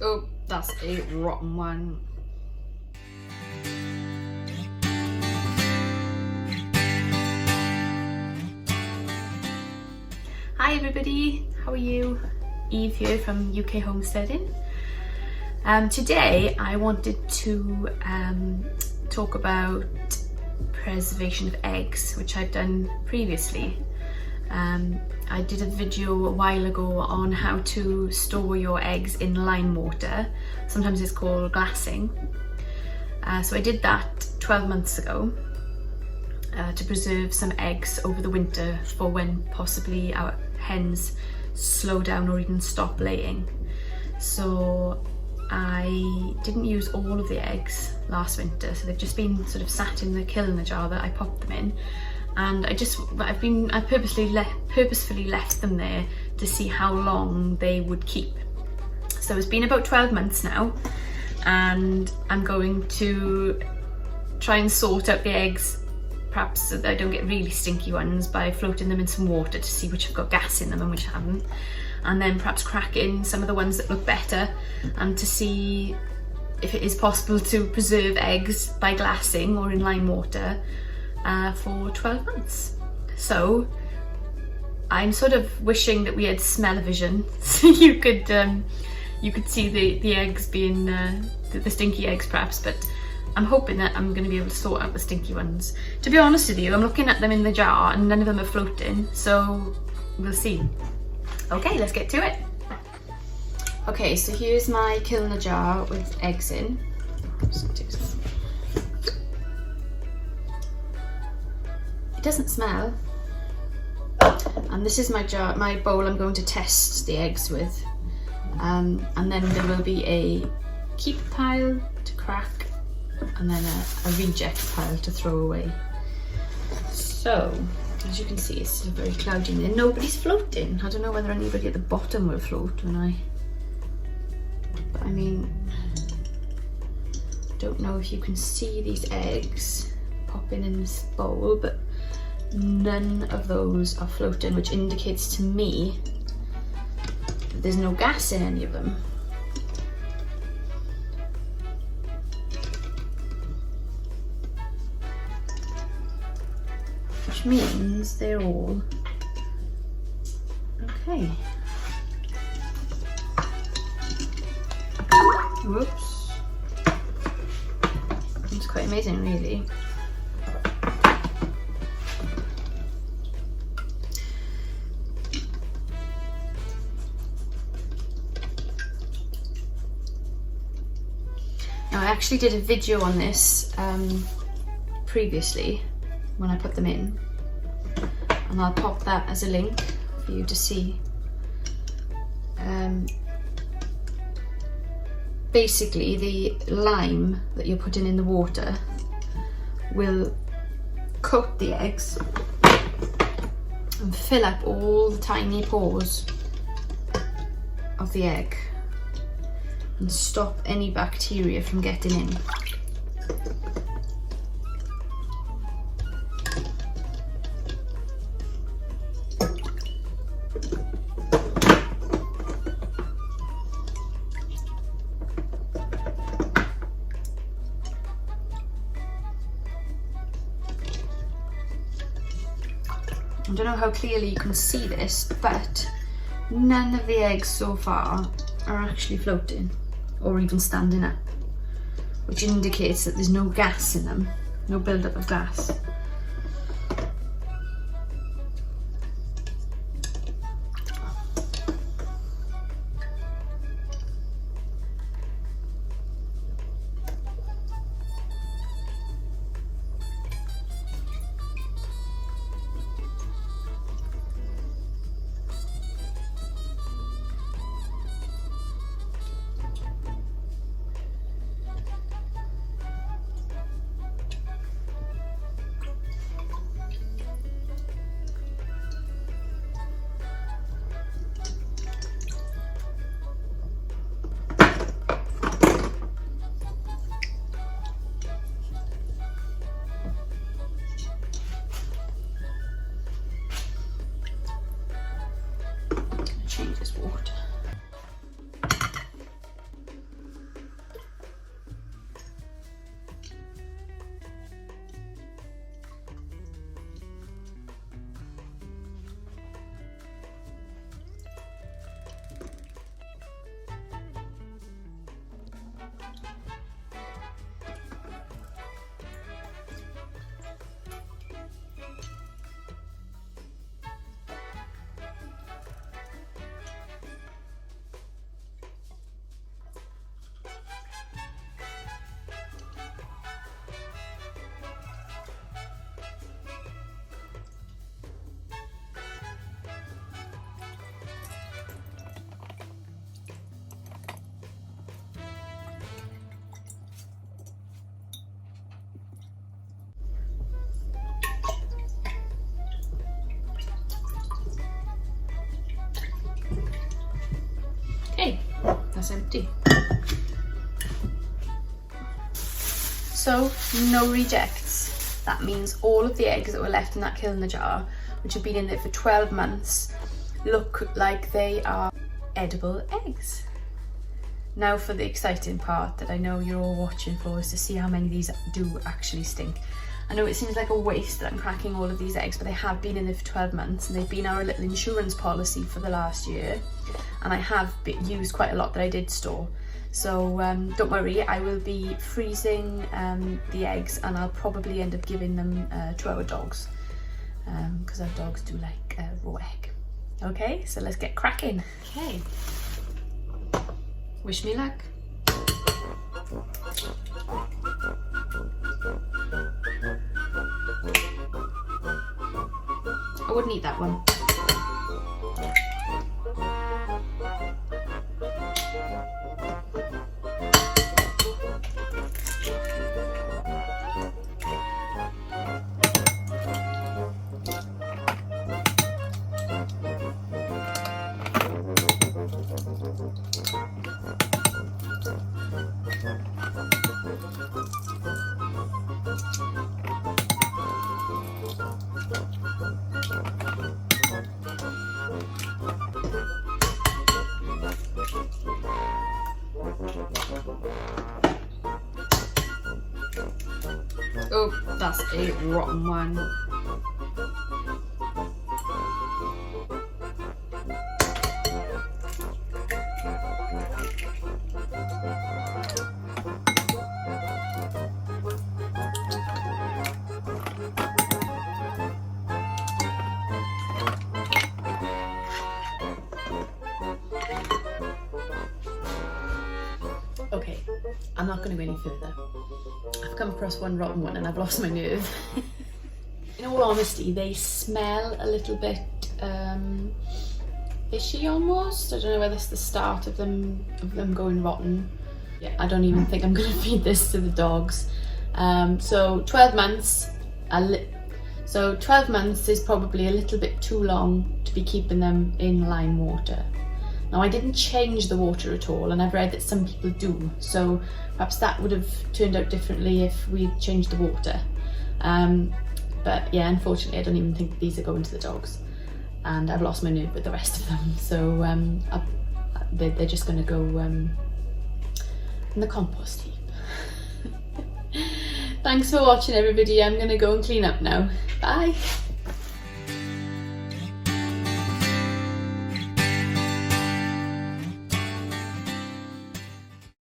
Oh, that's a rotten one. Hi everybody, how are you? Eve here from UK Homesteading. Today I wanted to talk about preservation of eggs, which I've done previously. I did a video a while ago on how to store your eggs in lime water. Sometimes it's called glassing. So I did that 12 months ago to preserve some eggs over the winter for when possibly our hens slow down or even stop laying. So I didn't use all of the eggs last winter, so they've just been sort of sat in the Kilner jar that I popped them in, and I purposefully left them there to see how long they would keep. So it's been about 12 months now, and I'm going to try and sort out the eggs, perhaps so that I don't get really stinky ones, by floating them in some water to see which have got gas in them and which haven't, and then perhaps crack in some of the ones that look better, and to see if it is possible to preserve eggs by glassing or in lime water for 12 months. So I'm sort of wishing that we had smell-o-vision, so you could see the eggs being the stinky eggs perhaps, but I'm hoping that I'm going to be able to sort out the stinky ones. To be honest with you, I'm looking at them in the jar and none of them are floating, so we'll see. Okay, let's get to it. Okay, so here's my Kilner jar with eggs in. It doesn't smell. And this is my bowl I'm going to test the eggs with. And then there will be a keep pile to crack, and then a reject pile to throw away. So, as you can see, it's still very cloudy in there. Nobody's floating. I don't know whether anybody at the bottom will float but I mean, don't know if you can see these eggs popping in this bowl, but none of those are floating, which indicates to me that there's no gas in any of them. Which means they're all okay. Whoops. It's quite amazing, really. Now, I actually did a video on this previously when I put them in, and I'll pop that as a link for you to see. Basically, the lime that you're putting in the water will coat the eggs and fill up all the tiny pores of the egg and stop any bacteria from getting in. I don't know how clearly you can see this, but none of the eggs so far are actually floating or even standing up, which indicates that there's no gas in them, no build-up of gas. That's empty. So, no rejects. That means all of the eggs that were left in that Kilner jar, which have been in there for 12 months, look like they are edible eggs. Now for the exciting part that I know you're all watching for, is to see how many of these do actually stink. I know it seems like a waste that I'm cracking all of these eggs, but they have been in there for 12 months and they've been our little insurance policy for the last year. And I have used quite a lot that I did store. So don't worry, I will be freezing the eggs, and I'll probably end up giving them to our dogs, because our dogs do like raw egg. Okay, so let's get cracking. Okay, wish me luck. I wouldn't eat that one. Oh, that's a rotten one. Okay, I'm not going to go any further. I've come across one rotten one and I've lost my nerve. In all honesty, they smell a little bit fishy almost. I don't know whether it's the start of them going rotten. Yeah, I don't even think I'm going to feed this to the dogs. So 12 months. So 12 months is probably a little bit too long to be keeping them in lime water. Now, I didn't change the water at all, and I've read that some people do, so perhaps that would have turned out differently if we changed the water. But yeah, unfortunately, I don't even think these are going to the dogs, and I've lost my nerve with the rest of them, so they're just going to go in the compost heap. Thanks for watching, everybody. I'm going to go and clean up now. Bye.